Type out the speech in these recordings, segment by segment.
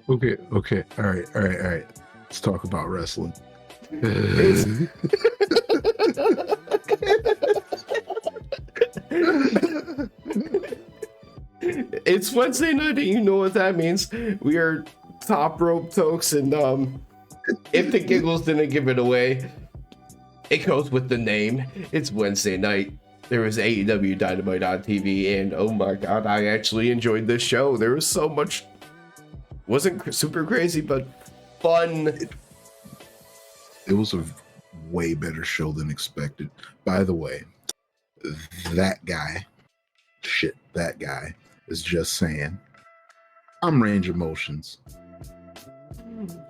Okay. All right. Let's talk about wrestling. It's it's Wednesday night, and you know what that means. We are top rope tokes, and if the giggles didn't give it away, it goes with the name. It's Wednesday night. There was AEW Dynamite on TV, and oh my god, I actually enjoyed this show. There was so much, wasn't super crazy, but fun. It was a way better show than expected. By the way, that guy is just saying, I'm Range Emotions.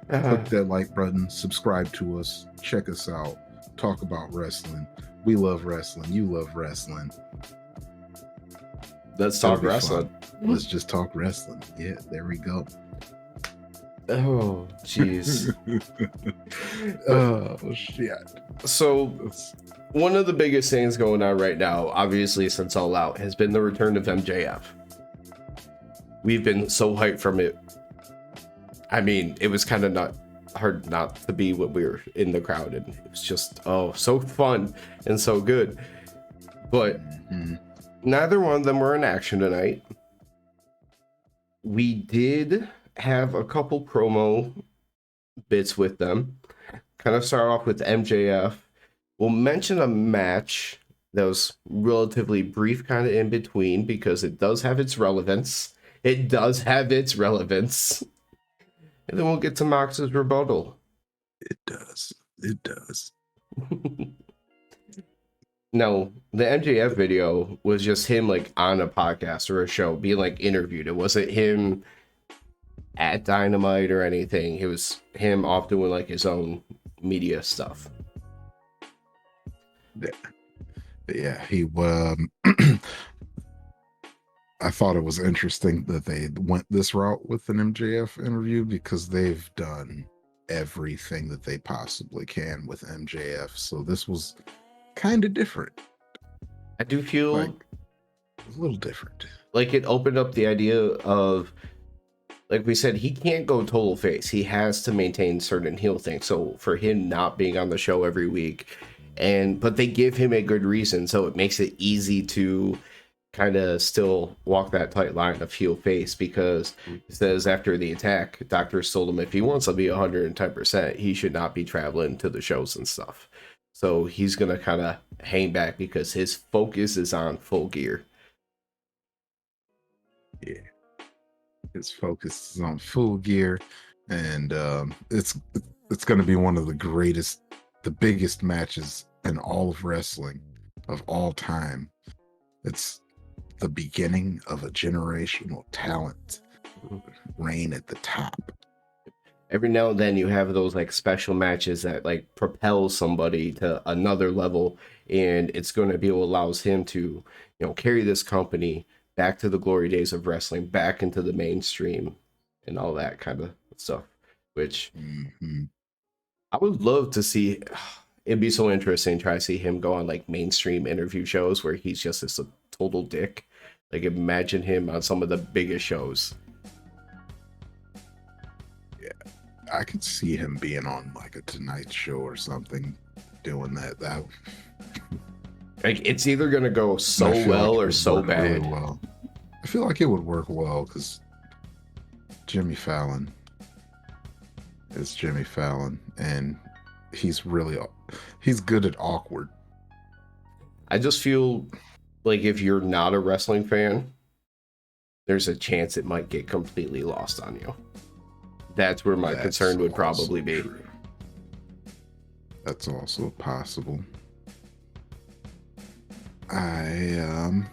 Click that like button, subscribe to us, check us out, talk about wrestling. We love wrestling. You love wrestling. Let's talk wrestling. Let's just talk wrestling. Yeah, there we go. Oh, jeez. Oh, shit. So, one of the biggest things going on right now, obviously since All Out, has been the return of MJF. We've been so hyped from it. I mean, it was kind of not hard not to be when we were in the crowd, and it was just, oh, so fun and so good. But neither one of them were in action tonight. We did have a couple promo bits with them. Kind of start off with MJF. We'll mention a match that was relatively brief, kind of in between, because it does have its relevance. And then we'll get to Mox's rebuttal. It does. No, the MJF video was just him like on a podcast or a show being like interviewed. It wasn't him at Dynamite or anything. It was him off doing like his own media stuff. Yeah, he I thought it was interesting that they went this route with an MJF interview, because they've done everything that they possibly can with MJF. So this was kind of different. I do feel like a little different. Like it opened up the idea of, like we said, he can't go total face. He has to maintain certain heel things. So for him not being on the show every week, but they give him a good reason, so it makes it easy to kind of still walk that tight line of heel face, because it says after the attack, doctors told him if he wants to be 110%, he should not be traveling to the shows and stuff. So he's going to kind of hang back because his focus is on Full Gear. Yeah. His focus is on Full Gear, and it's going to be one of the biggest matches in all of wrestling of all time. It's the beginning of a generational talent reign at the top. Every now and then you have those like special matches that like propel somebody to another level, and it's going to be what allows him to, carry this company back to the glory days of wrestling, back into the mainstream and all that kind of stuff, which I would love to see. It'd be so interesting to try to see him go on like mainstream interview shows where he's just this total dick. Like imagine him on some of the biggest shows. Yeah, I could see him being on like a Tonight Show or something, doing that. Like it's either gonna go so well or so bad. Really well. I feel like it would work well because Jimmy Fallon is Jimmy Fallon, and he's good at awkward. I just feel like if you're not a wrestling fan, there's a chance it might get completely lost on you. That's where my concern would probably be. True. That's also possible. I'm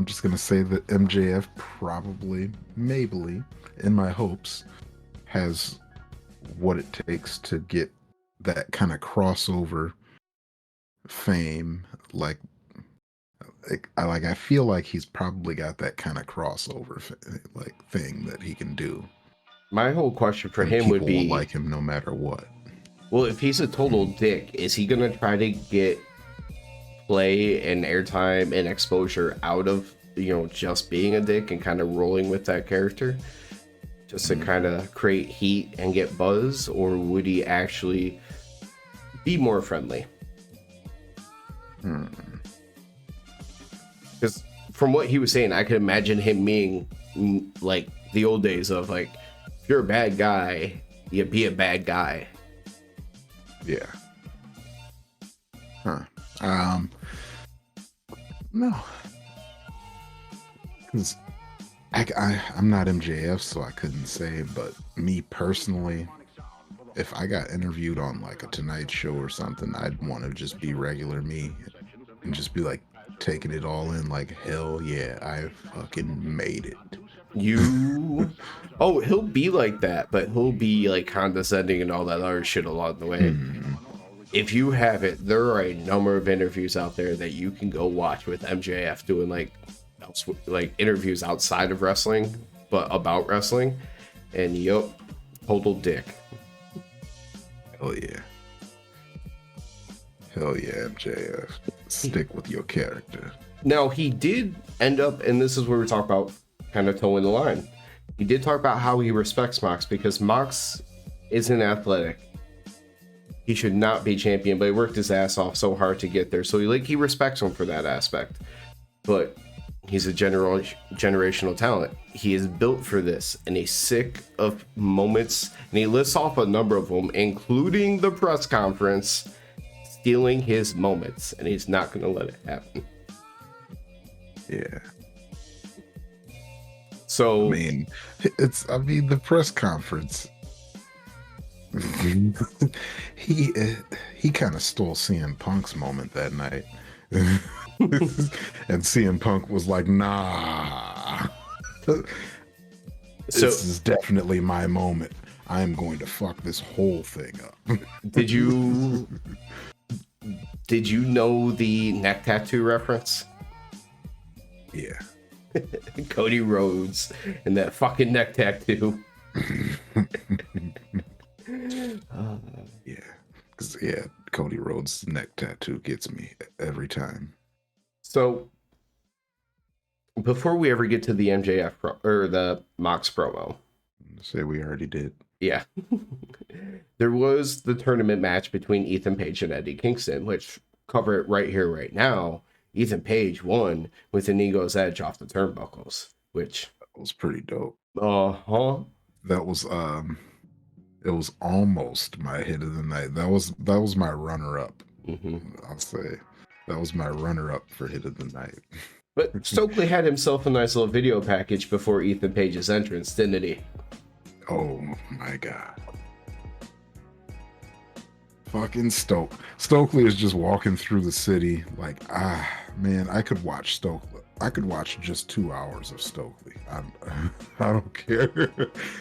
just gonna say that MJF probably, maybe, in my hopes, has what it takes to get that kind of crossover fame. I feel like he's probably got that kind of crossover thing that he can do. My whole question for him would be, like him no matter what. Well, if he's a total dick, is he gonna try to get play and airtime and exposure out of just being a dick and kind of rolling with that character? just to kind of create heat and get buzz, or would he actually be more friendly? Because from what he was saying, I could imagine him being like the old days of like, if you're a bad guy, you be a bad guy. Yeah. No. Because I'm not MJF, so I couldn't say, but me personally, if I got interviewed on like a Tonight Show or something, I'd want to just be regular me and just be like taking it all in like, hell yeah, I fucking made it. Oh, he'll be like that, but he'll be like condescending and all that other shit along the way. If you have it, there are a number of interviews out there that you can go watch with MJF doing like interviews outside of wrestling, but about wrestling, and total dick. Hell yeah. Hell yeah, MJF. Stick with your character. Now, he did end up, and this is where we talk about kind of towing the line. He did talk about how he respects Mox, because Mox isn't athletic. He should not be champion, but he worked his ass off so hard to get there. So he respects him for that aspect. But he's a generational talent. He is built for this, and he's sick of moments. And he lists off a number of them, including the press conference, stealing his moments, and he's not going to let it happen. Yeah. So the press conference. he kind of stole CM Punk's moment that night. And CM Punk was like, nah. This is definitely my moment. I'm going to fuck this whole thing up. Did you know the neck tattoo reference? Yeah. Cody Rhodes and that fucking neck tattoo. Yeah. Because, yeah, Cody Rhodes' neck tattoo gets me every time. So, before we ever get to the MJF or the Mox promo, say we already did. Yeah, there was the tournament match between Ethan Page and Eddie Kingston, which cover it right here, right now. Ethan Page won with an ego's edge off the turnbuckles, which was pretty dope. That was it was almost my hit of the night. That was my runner-up. I'll say that was my runner-up for hit of the night. But Stokely had himself a nice little video package before Ethan Page's entrance, didn't he? Oh my god. Fucking Stokely is just walking through the city like, man, I could watch Stokely. I could watch just 2 hours of Stokely. I don't care.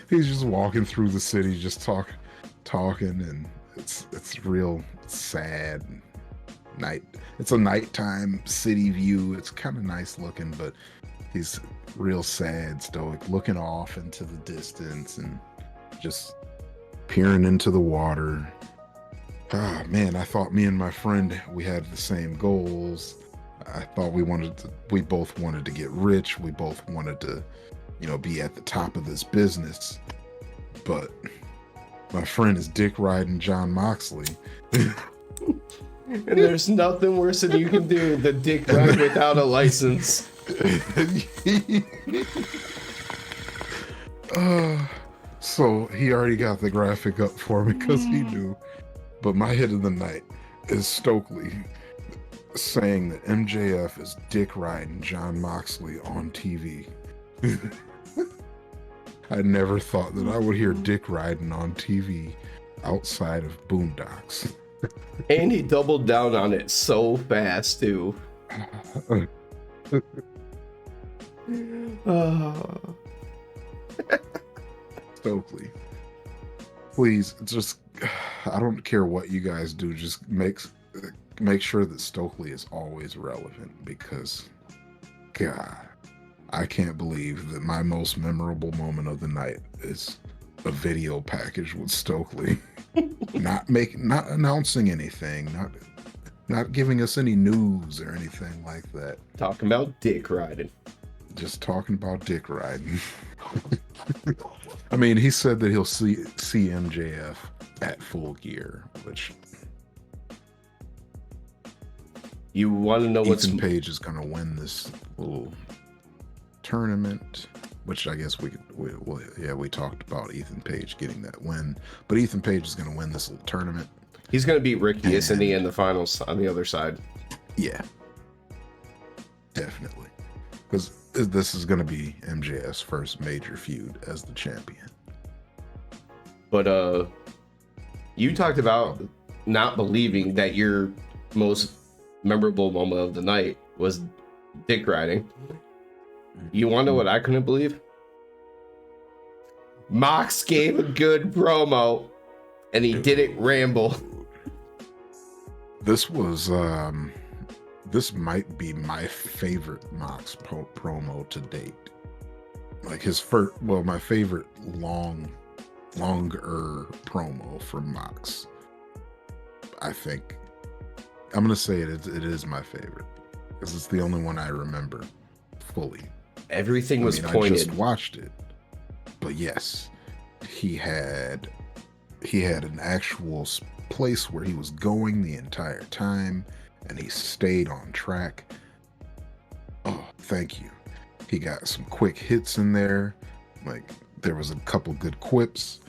He's just walking through the city, just talking, and it's real sad. It's a nighttime city view. It's kind of nice looking, but he's real sad, stoic, looking off into the distance and just peering into the water. Man, I thought me and my friend, we had the same goals. I thought we both wanted to get rich. We both wanted to, be at the top of this business. But my friend is dick riding John Moxley. And there's nothing worse than you can do than dick ride without a license. So he already got the graphic up for me because he knew. But my hit of the night is Stokely saying that MJF is dick riding John Moxley on TV. I never thought that I would hear dick riding on TV outside of Boondocks. And he doubled down on it so fast too. Stokely, please, just, I don't care what you guys do, just make sure that Stokely is always relevant, because God, I can't believe that my most memorable moment of the night is a video package with Stokely. not announcing anything, not giving us any news or anything like that. Talking about dick riding. Just talking about dick riding. I mean, he said that he'll see MJF at Full Gear, which You want to know what's Ethan Page is going to win this little tournament, which I guess we talked about Ethan Page getting that win, but Ethan Page is going to win this little tournament. He's going to beat Ricky, isn't he, in the finals on the other side? Yeah, definitely, because this is going to be MJF's first major feud as the champion. But you talked about not believing that your most memorable moment of the night was dick riding. You want to know what I couldn't believe? Mox gave a good promo, and he didn't ramble. This was this might be my favorite Mox promo to date. Like his first, my favorite longer promo from Mox. I think I'm gonna say it is my favorite because it's the only one I remember fully. Everything was pointed. I just watched it, but yes, he had an actual place where he was going the entire time, and he stayed on track. Oh, thank you. He got some quick hits in there. Like there was a couple good quips.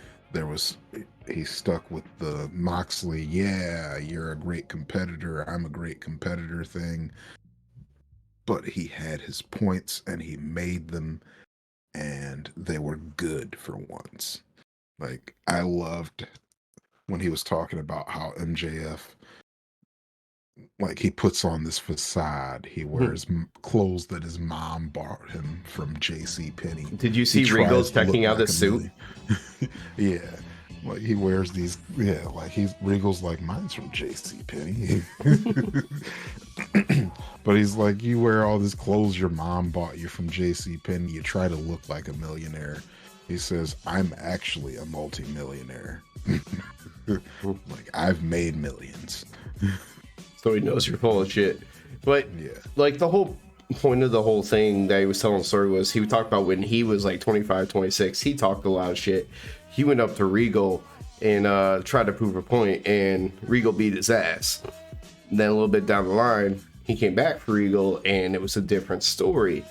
He stuck with the Moxley, yeah, you're a great competitor, I'm a great competitor thing. But he had his points and he made them, and they were good for once. Like I loved when he was talking about how MJF, like he puts on this facade. He wears clothes that his mom bought him from JCPenney. Did you see Regal checking out his suit? Yeah. Like he wears these, like Regal's like, mine's from JCPenney. But he's like, you wear all these clothes your mom bought you from JCPenney. You try to look like a millionaire. He says, I'm actually a multimillionaire. Like I've made millions. So he knows you're full of shit. But yeah, like the whole point of the whole thing that he was telling the story was he would talk about when he was like 25, 26, he talked a lot of shit. He went up to Regal and tried to prove a point, and Regal beat his ass. And then a little bit down the line, he came back for Regal, and it was a different story.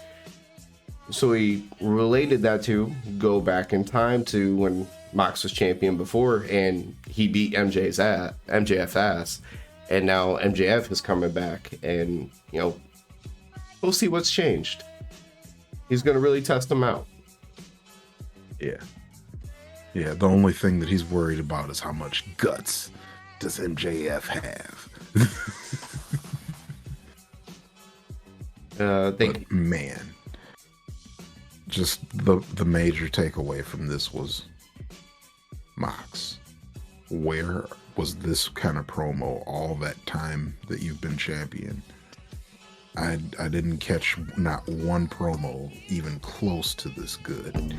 So he related that to go back in time to when Mox was champion before, and he beat MJF's ass. And now MJF is coming back, and, we'll see what's changed. He's going to really test him out. Yeah. Yeah, the only thing that he's worried about is how much guts does MJF have. But man, just the major takeaway from this was Mox. Where was this kind of promo all that time that you've been champion? I didn't catch not one promo even close to this good.